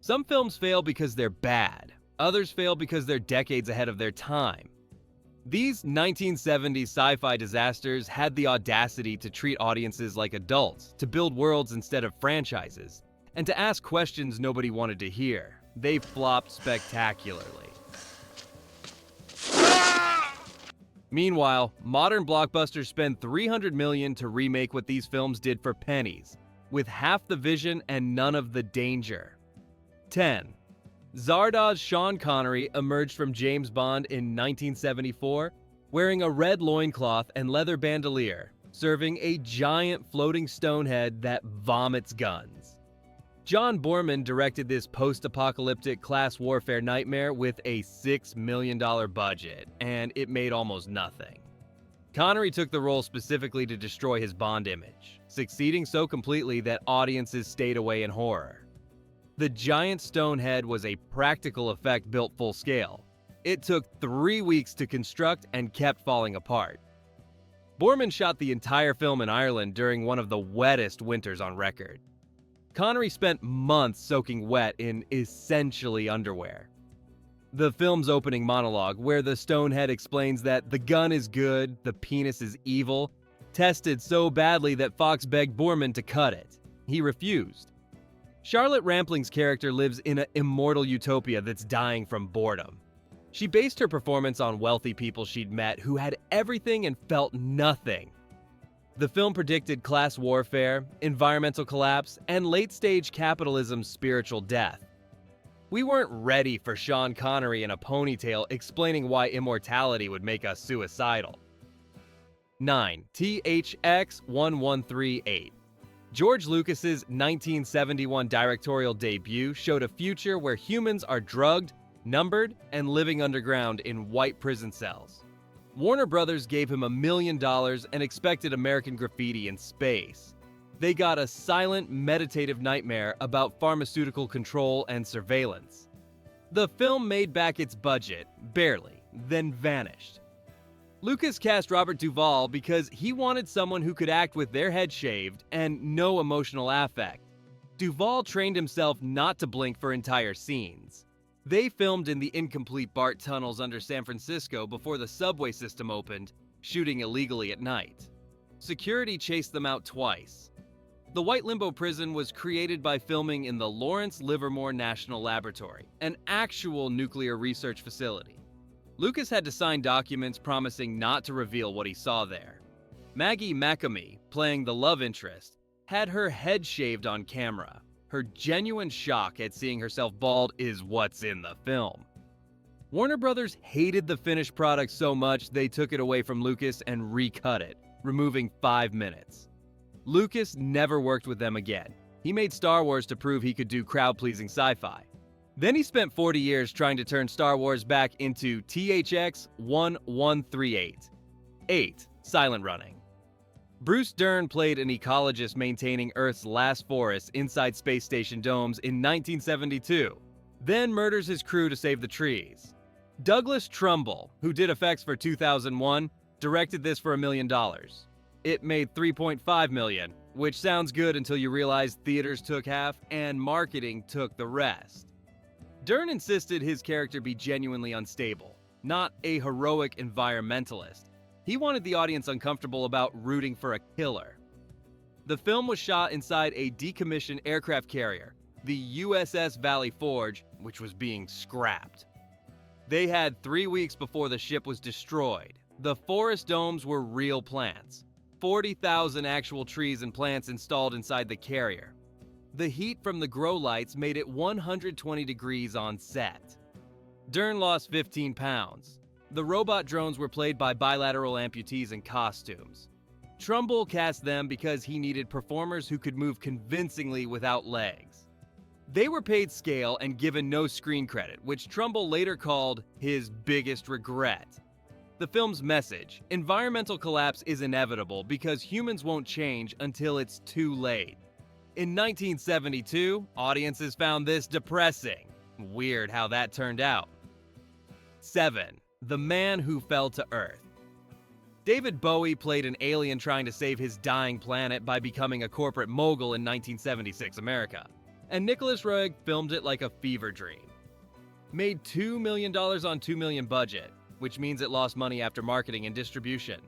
Some films fail because they're bad. Others fail because they're decades ahead of their time. These 1970s sci-fi disasters had the audacity to treat audiences like adults, to build worlds instead of franchises, and to ask questions nobody wanted to hear. They flopped spectacularly. Meanwhile, modern blockbusters spend $300 million to remake what these films did for pennies, with half the vision and none of the danger. 10. Zardaw's Sean Connery emerged from James Bond in 1974, wearing a red loincloth and leather bandolier, serving a giant floating stone head that vomits guns. John Boorman directed this post-apocalyptic class warfare nightmare with a $6 million budget, and it made almost nothing. Connery took the role specifically to destroy his Bond image, succeeding so completely that audiences stayed away in horror. The giant stone head was a practical effect built full scale. It took 3 weeks to construct and kept falling apart. Boorman shot the entire film in Ireland during one of the wettest winters on record. Connery spent months soaking wet in essentially underwear. The film's opening monologue, where the Stonehead explains that the gun is good, the penis is evil, tested so badly that Fox begged Boorman to cut it. He refused. Charlotte Rampling's character lives in an immortal utopia that's dying from boredom. She based her performance on wealthy people she'd met who had everything and felt nothing. The film predicted class warfare, environmental collapse, and late-stage capitalism's spiritual death. We weren't ready for Sean Connery in a ponytail explaining why immortality would make us suicidal. 9. THX-1138. George Lucas's 1971 directorial debut showed a future where humans are drugged, numbered, and living underground in white prison cells. Warner Brothers gave him $1 million and expected American graffiti in space. They got a silent, meditative nightmare about pharmaceutical control and surveillance. The film made back its budget, barely, then vanished. Lucas cast Robert Duvall because he wanted someone who could act with their head shaved and no emotional affect. Duvall trained himself not to blink for entire scenes. They filmed in the incomplete BART tunnels under San Francisco before the subway system opened, shooting illegally at night. Security chased them out twice. The White Limbo Prison was created by filming in the Lawrence Livermore National Laboratory, an actual nuclear research facility. Lucas had to sign documents promising not to reveal what he saw there. Maggie McAmey, playing the love interest, had her head shaved on camera. Her genuine shock at seeing herself bald is what's in the film. Warner Brothers hated the finished product so much they took it away from Lucas and recut it, removing 5 minutes. Lucas never worked with them again. He made Star Wars to prove he could do crowd-pleasing sci-fi. Then he spent 40 years trying to turn Star Wars back into THX-1138. 8. Silent running. Bruce Dern played an ecologist maintaining Earth's last forests inside space station domes in 1972, then murders his crew to save the trees. Douglas Trumbull, who did effects for 2001, directed this for $1 million. It made $3.5 million, which sounds good until you realize theaters took half and marketing took the rest. Dern insisted his character be genuinely unstable, not a heroic environmentalist. He wanted the audience uncomfortable about rooting for a killer. The film was shot inside a decommissioned aircraft carrier, the USS Valley Forge, which was being scrapped. They had 3 weeks before the ship was destroyed. The forest domes were real plants. 40,000 actual trees and plants installed inside the carrier. The heat from the grow lights made it 120 degrees on set. Dern lost 15 pounds. The robot drones were played by bilateral amputees in costumes. Trumbull cast them because he needed performers who could move convincingly without legs. They were paid scale and given no screen credit, which Trumbull later called his biggest regret. The film's message: environmental collapse is inevitable because humans won't change until it's too late. In 1972, audiences found this depressing. Weird how that turned out. 7. The Man Who Fell to Earth. David Bowie played an alien trying to save his dying planet by becoming a corporate mogul in 1976 America. and Nicholas Roeg filmed it like a fever dream. Made $2 million on $2 million budget, which means it lost money after marketing and distribution.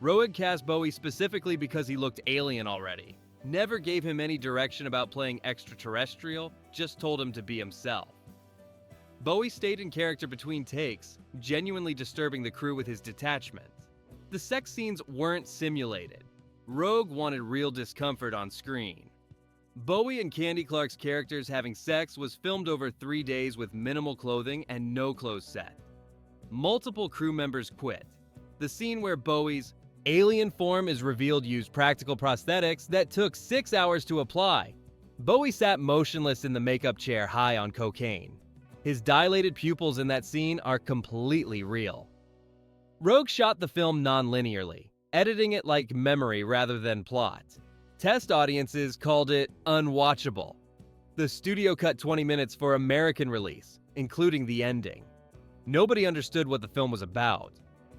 Roeg cast Bowie specifically because he looked alien already. Never gave him any direction about playing extraterrestrial, just told him to be himself. Bowie stayed in character between takes, genuinely disturbing the crew with his detachment. The sex scenes weren't simulated. Roeg wanted real discomfort on screen. Bowie and Candy Clark's characters having sex was filmed over 3 days with minimal clothing and no clothes set. Multiple crew members quit. The scene where Bowie's alien form is revealed used practical prosthetics that took 6 hours to apply. Bowie sat motionless in the makeup chair high on cocaine. His dilated pupils in that scene are completely real. Roeg shot the film non-linearly, editing it like memory rather than plot. Test audiences called it unwatchable. The studio cut 20 minutes for American release, including the ending. Nobody understood what the film was about.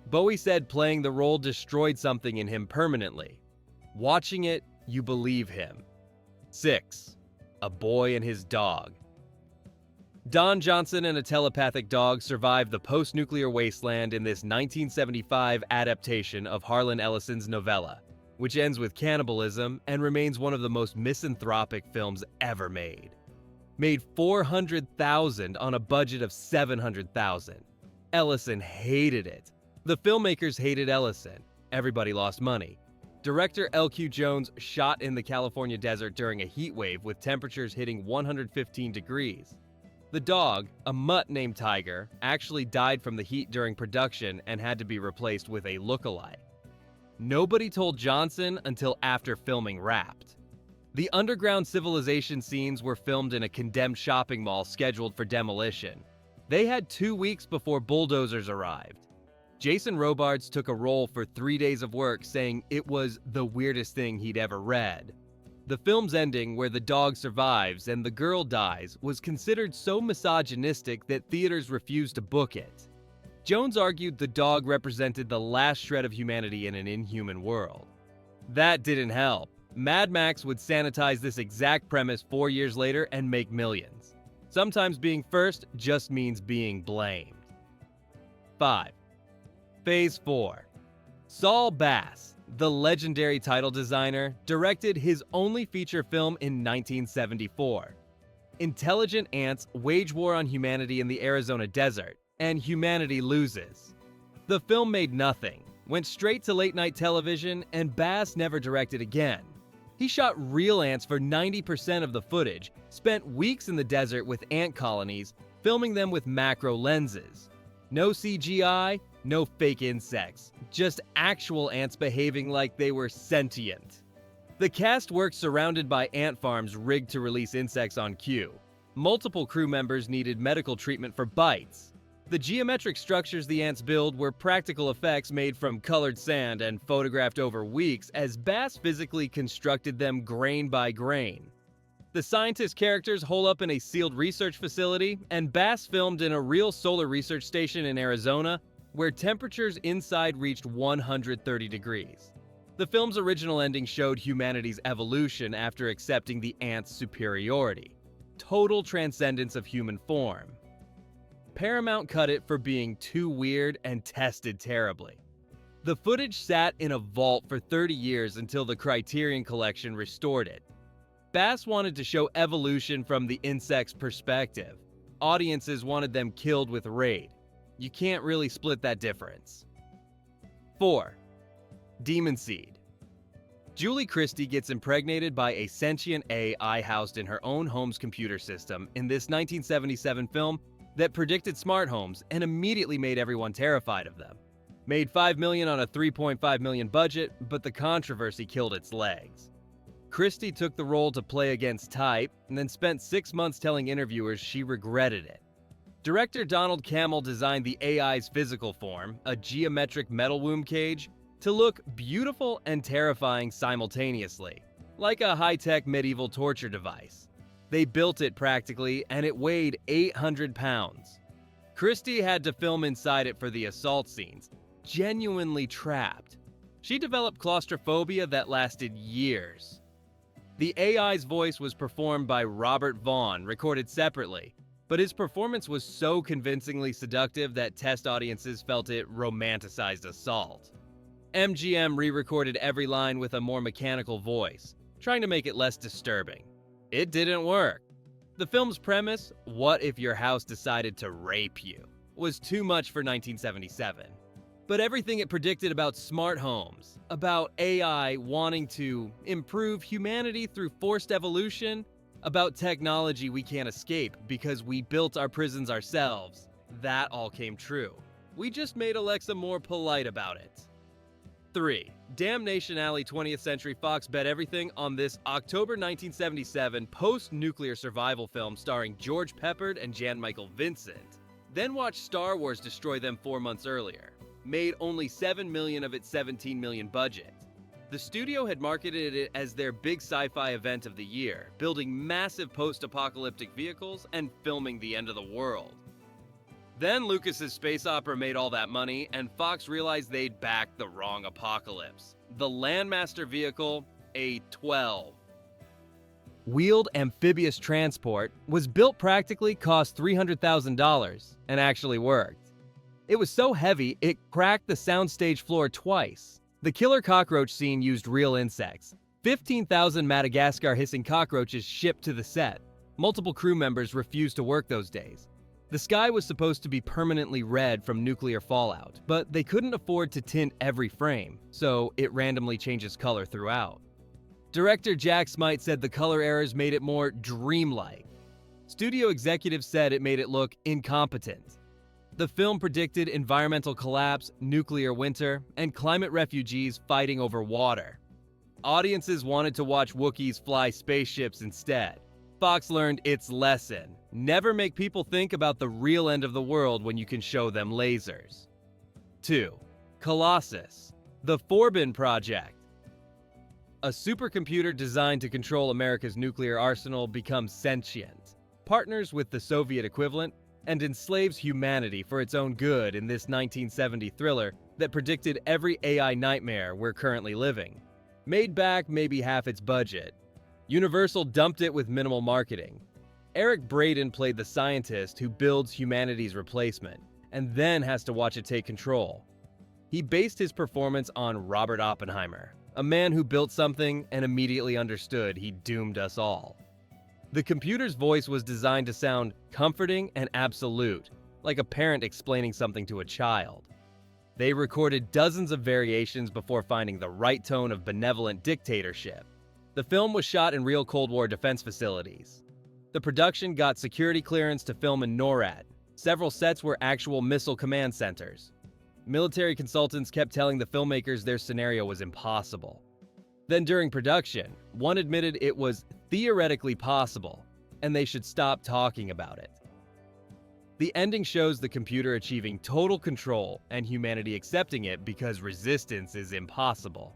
Bowie said playing the role destroyed something in him permanently. Watching it, you believe him. 6. A Boy and His Dog. Don Johnson and a telepathic dog survived the post-nuclear wasteland in this 1975 adaptation of Harlan Ellison's novella, which ends with cannibalism and remains one of the most misanthropic films ever made. Made $400,000 on a budget of $700,000. Ellison hated it. The filmmakers hated Ellison. Everybody lost money. Director L.Q. Jones shot in the California desert during a heat wave with temperatures hitting 115 degrees. The dog, a mutt named Tiger, actually died from the heat during production and had to be replaced with a look-alike. Nobody told Johnson until after filming wrapped. The underground civilization scenes were filmed in a condemned shopping mall scheduled for demolition. They had 2 weeks before bulldozers arrived. Jason Robards took a role for 3 days of work, saying it was the weirdest thing he'd ever read. The film's ending, where the dog survives and the girl dies, was considered so misogynistic that theaters refused to book it. Jones argued the dog represented the last shred of humanity in an inhuman world. That didn't help. Mad Max would sanitize this exact premise 4 years later and make millions. Sometimes being first just means being blamed. 5. Phase 4. Saul Bass, the legendary title designer, directed his only feature film in 1974. Intelligent ants wage war on humanity in the Arizona desert, and humanity loses. The film made nothing, went straight to late-night television, and Bass never directed again. He shot real ants for 90% of the footage, spent weeks in the desert with ant colonies, filming them with macro lenses. No CGI, no fake insects, just actual ants behaving like they were sentient. The cast worked surrounded by ant farms rigged to release insects on cue. Multiple crew members needed medical treatment for bites. The geometric structures the ants build were practical effects made from colored sand and photographed over weeks as Bass physically constructed them grain by grain. The scientist characters hole up in a sealed research facility, and Bass filmed in a real solar research station in Arizona, where temperatures inside reached 130 degrees. The film's original ending showed humanity's evolution after accepting the ants' superiority. Total transcendence of human form. Paramount cut it for being too weird and tested terribly. The footage sat in a vault for 30 years until the Criterion Collection restored it. Bass wanted to show evolution from the insect's perspective. Audiences wanted them killed with raid. You can't really split that difference. 4. Demon Seed. Julie Christie gets impregnated by a sentient AI housed in her own home's computer system in this 1977 film that predicted smart homes and immediately made everyone terrified of them. Made $5 million on a $3.5 million budget, but the controversy killed its legs. Christie took the role to play against type and then spent 6 months telling interviewers she regretted it. Director Donald Cammell designed the AI's physical form, a geometric metal womb cage, to look beautiful and terrifying simultaneously, like a high-tech medieval torture device. They built it practically, and it weighed 800 pounds. Christie had to film inside it for the assault scenes, genuinely trapped. She developed claustrophobia that lasted years. The AI's voice was performed by Robert Vaughn, recorded separately, but his performance was so convincingly seductive that test audiences felt it romanticized assault. MGM re-recorded every line with a more mechanical voice, trying to make it less disturbing. It didn't work. The film's premise, what if your house decided to rape you, was too much for 1977. But everything it predicted about smart homes, about AI wanting to improve humanity through forced evolution, about technology we can't escape because we built our prisons ourselves, that all came true. We just made Alexa more polite about it. 3. Damnation Alley 20th Century Fox bet everything on this October 1977 post-nuclear survival film starring George Peppard and Jan Michael Vincent. Then watched Star Wars destroy them 4 months earlier. Made only $7 million of its $17 million budget. The studio had marketed it as their big sci-fi event of the year, building massive post-apocalyptic vehicles and filming the end of the world. Then Lucas's space opera made all that money, and Fox realized they'd backed the wrong apocalypse. The Landmaster vehicle, a 12. Wheeled amphibious transport, was built practically, cost $300,000, and actually worked. It was so heavy, it cracked the soundstage floor twice. The killer cockroach scene used real insects. 15,000 Madagascar hissing cockroaches shipped to the set. Multiple crew members refused to work those days. The sky was supposed to be permanently red from nuclear fallout, but they couldn't afford to tint every frame, so it randomly changes color throughout. Director Jack Smite said the color errors made it more dreamlike. Studio executives said it made it look incompetent. The film predicted environmental collapse, nuclear winter, and climate refugees fighting over water. Audiences wanted to watch Wookiees fly spaceships instead. Fox learned its lesson. Never make people think about the real end of the world when you can show them lasers. 2. Colossus, the Forbin Project. A supercomputer designed to control America's nuclear arsenal becomes sentient, partners with the Soviet equivalent, and enslaves humanity for its own good in this 1970 thriller that predicted every AI nightmare we're currently living. Made back maybe half its budget. Universal dumped it with minimal marketing. Eric Braeden played the scientist who builds humanity's replacement, and then has to watch it take control. He based his performance on Robert Oppenheimer, a man who built something and immediately understood he doomed us all. The computer's voice was designed to sound comforting and absolute, like a parent explaining something to a child. They recorded dozens of variations before finding the right tone of benevolent dictatorship. The film was shot in real Cold War defense facilities. The production got security clearance to film in NORAD. Several sets were actual missile command centers. Military consultants kept telling the filmmakers their scenario was impossible. Then during production, one admitted it was theoretically possible, and they should stop talking about it. The ending shows the computer achieving total control and humanity accepting it because resistance is impossible.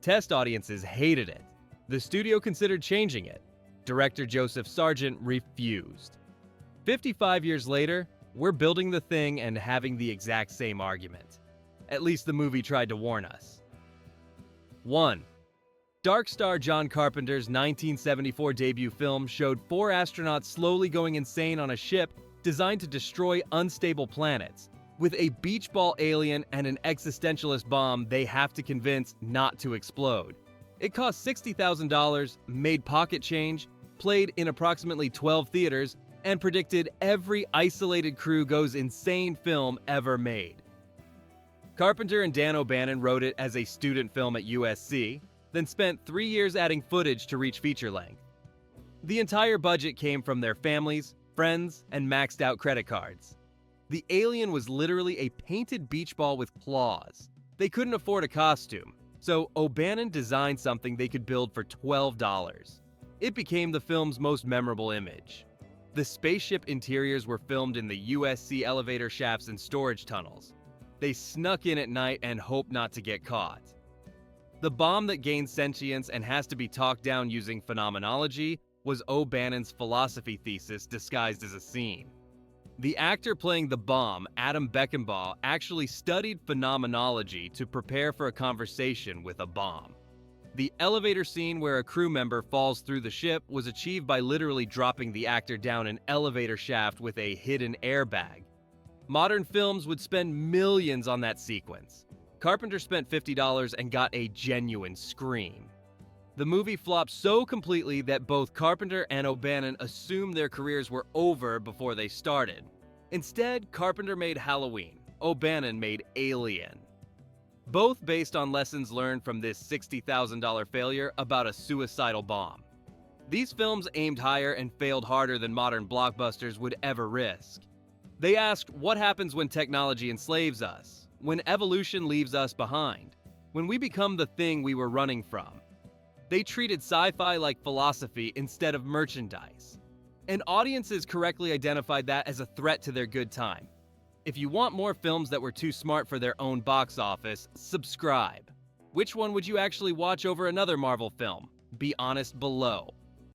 Test audiences hated it. The studio considered changing it. Director Joseph Sargent refused. 55 years later, we're building the thing and having the exact same argument. At least the movie tried to warn us. 1. Dark Star John Carpenter's 1974 debut film showed 4 astronauts slowly going insane on a ship designed to destroy unstable planets, with a beach ball alien and an existentialist bomb they have to convince not to explode. It cost $60,000, made pocket change, played in approximately 12 theaters, and predicted every isolated crew goes insane film ever made. Carpenter and Dan O'Bannon wrote it as a student film at USC, then spent 3 years adding footage to reach feature length. The entire budget came from their families, friends, and maxed out credit cards. The alien was literally a painted beach ball with claws. They couldn't afford a costume, so O'Bannon designed something they could build for $12. It became the film's most memorable image. The spaceship interiors were filmed in the USC elevator shafts and storage tunnels. They snuck in at night and hoped not to get caught. The bomb that gains sentience and has to be talked down using phenomenology was O'Bannon's philosophy thesis disguised as a scene. The actor playing the bomb, Adam Beckenbaugh, actually studied phenomenology to prepare for a conversation with a bomb. The elevator scene where a crew member falls through the ship was achieved by literally dropping the actor down an elevator shaft with a hidden airbag. Modern films would spend millions on that sequence. Carpenter spent $50 and got a genuine scream. The movie flopped so completely that both Carpenter and O'Bannon assumed their careers were over before they started. Instead, Carpenter made Halloween, O'Bannon made Alien. Both based on lessons learned from this $60,000 failure about a suicidal bomb. These films aimed higher and failed harder than modern blockbusters would ever risk. They asked what happens when technology enslaves us, when evolution leaves us behind, when we become the thing we were running from. They treated sci-fi like philosophy instead of merchandise. And audiences correctly identified that as a threat to their good time. If you want more films that were too smart for their own box office, subscribe. Which one would you actually watch over another Marvel film? Be honest below.